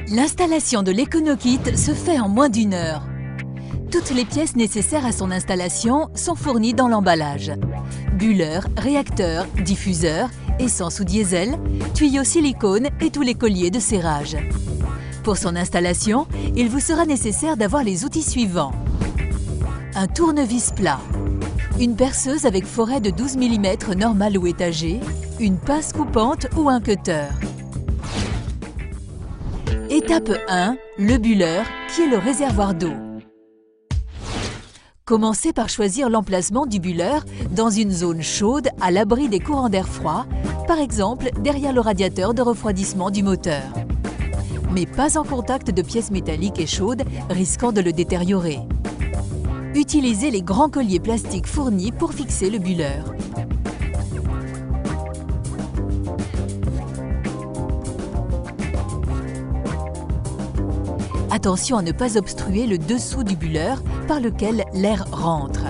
L'installation de l'EconoKit se fait en moins d'1 heure. Toutes les pièces nécessaires à son installation sont fournies dans l'emballage. Bulleur, réacteur, diffuseur, essence ou diesel, tuyaux silicone et tous les colliers de serrage. Pour son installation, il vous sera nécessaire d'avoir les outils suivants. Un tournevis plat, une perceuse avec forêt de 12 mm normale ou étagée, une pince coupante ou un cutter. Étape 1, le bulleur, qui est le réservoir d'eau. Commencez par choisir l'emplacement du bulleur dans une zone chaude à l'abri des courants d'air froid, par exemple derrière le radiateur de refroidissement du moteur. Mais pas en contact de pièces métalliques et chaudes, risquant de le détériorer. Utilisez les grands colliers plastiques fournis pour fixer le bulleur. Attention à ne pas obstruer le dessous du bulleur par lequel l'air rentre.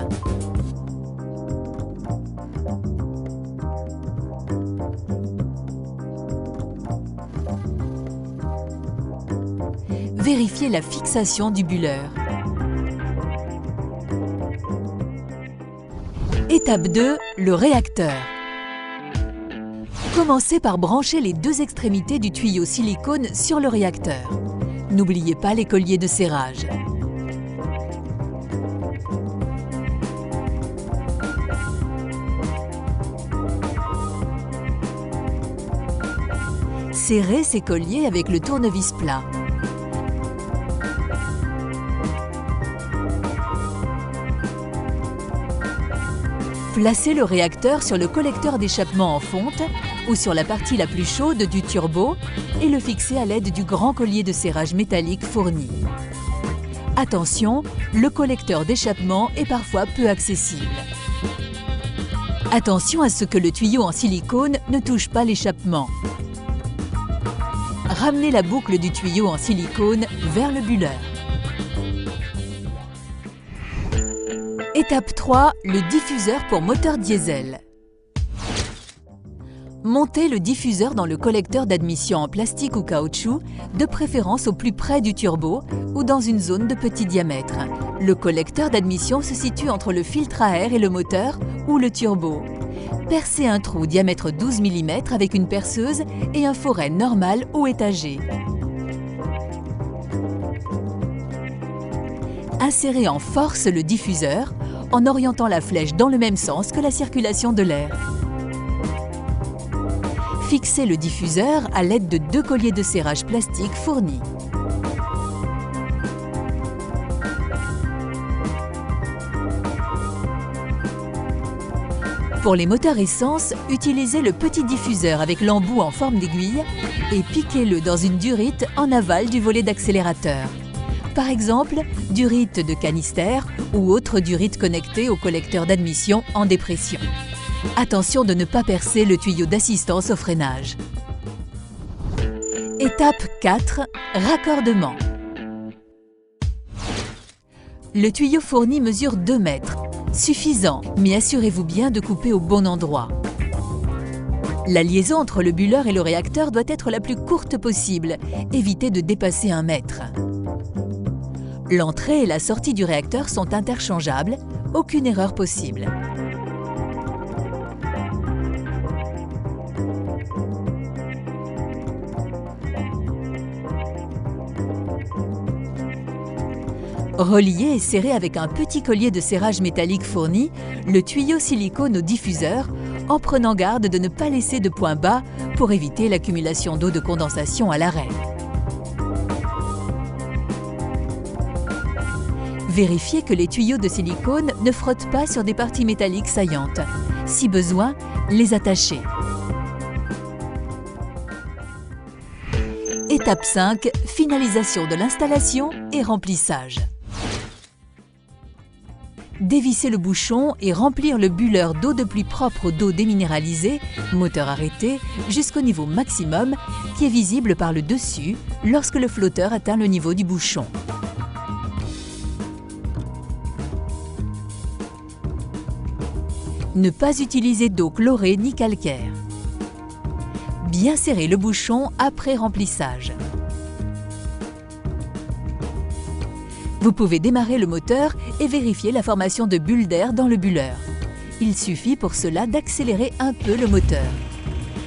Vérifiez la fixation du bulleur. Étape 2, le réacteur. Commencez par brancher les deux extrémités du tuyau silicone sur le réacteur. N'oubliez pas les colliers de serrage. Serrez ces colliers avec le tournevis plat. Placez le réacteur sur le collecteur d'échappement en fonte ou sur la partie la plus chaude du turbo et le fixez à l'aide du grand collier de serrage métallique fourni. Attention, le collecteur d'échappement est parfois peu accessible. Attention à ce que le tuyau en silicone ne touche pas l'échappement. Ramenez la boucle du tuyau en silicone vers le bulleur. Étape 3, le diffuseur pour moteur diesel. Montez le diffuseur dans le collecteur d'admission en plastique ou caoutchouc, de préférence au plus près du turbo ou dans une zone de petit diamètre. Le collecteur d'admission se situe entre le filtre à air et le moteur ou le turbo. Percez un trou diamètre 12 mm avec une perceuse et un foret normal ou étagé. Insérez en force le diffuseur en orientant la flèche dans le même sens que la circulation de l'air. Fixez le diffuseur à l'aide de deux colliers de serrage plastique fournis. Pour les moteurs essence, utilisez le petit diffuseur avec l'embout en forme d'aiguille et piquez-le dans une durite en aval du volet d'accélérateur. Par exemple, durite de canister ou autre durite connectée au collecteur d'admission en dépression. Attention de ne pas percer le tuyau d'assistance au freinage. Étape 4, raccordement. Le tuyau fourni mesure 2 mètres. Suffisant, mais assurez-vous bien de couper au bon endroit. La liaison entre le bulleur et le réacteur doit être la plus courte possible. Évitez de dépasser 1 mètre. L'entrée et la sortie du réacteur sont interchangeables, aucune erreur possible. Reliez et serrez avec un petit collier de serrage métallique fourni le tuyau silicone au diffuseur en prenant garde de ne pas laisser de point bas pour éviter l'accumulation d'eau de condensation à l'arrêt. Vérifiez que les tuyaux de silicone ne frottent pas sur des parties métalliques saillantes. Si besoin, les attachez. Étape 5, finalisation de l'installation et remplissage. Dévisser le bouchon et remplir le bulleur d'eau de pluie propre ou d'eau déminéralisée, moteur arrêté, jusqu'au niveau maximum qui est visible par le dessus lorsque le flotteur atteint le niveau du bouchon. Ne pas utiliser d'eau chlorée ni calcaire. Bien serrer le bouchon après remplissage. Vous pouvez démarrer le moteur et vérifier la formation de bulles d'air dans le bulleur. Il suffit pour cela d'accélérer un peu le moteur.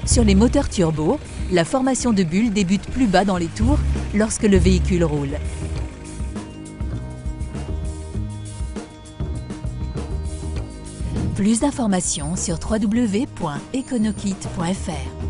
Sur les moteurs turbo, la formation de bulles débute plus bas dans les tours lorsque le véhicule roule. Plus d'informations sur www.econokit.fr.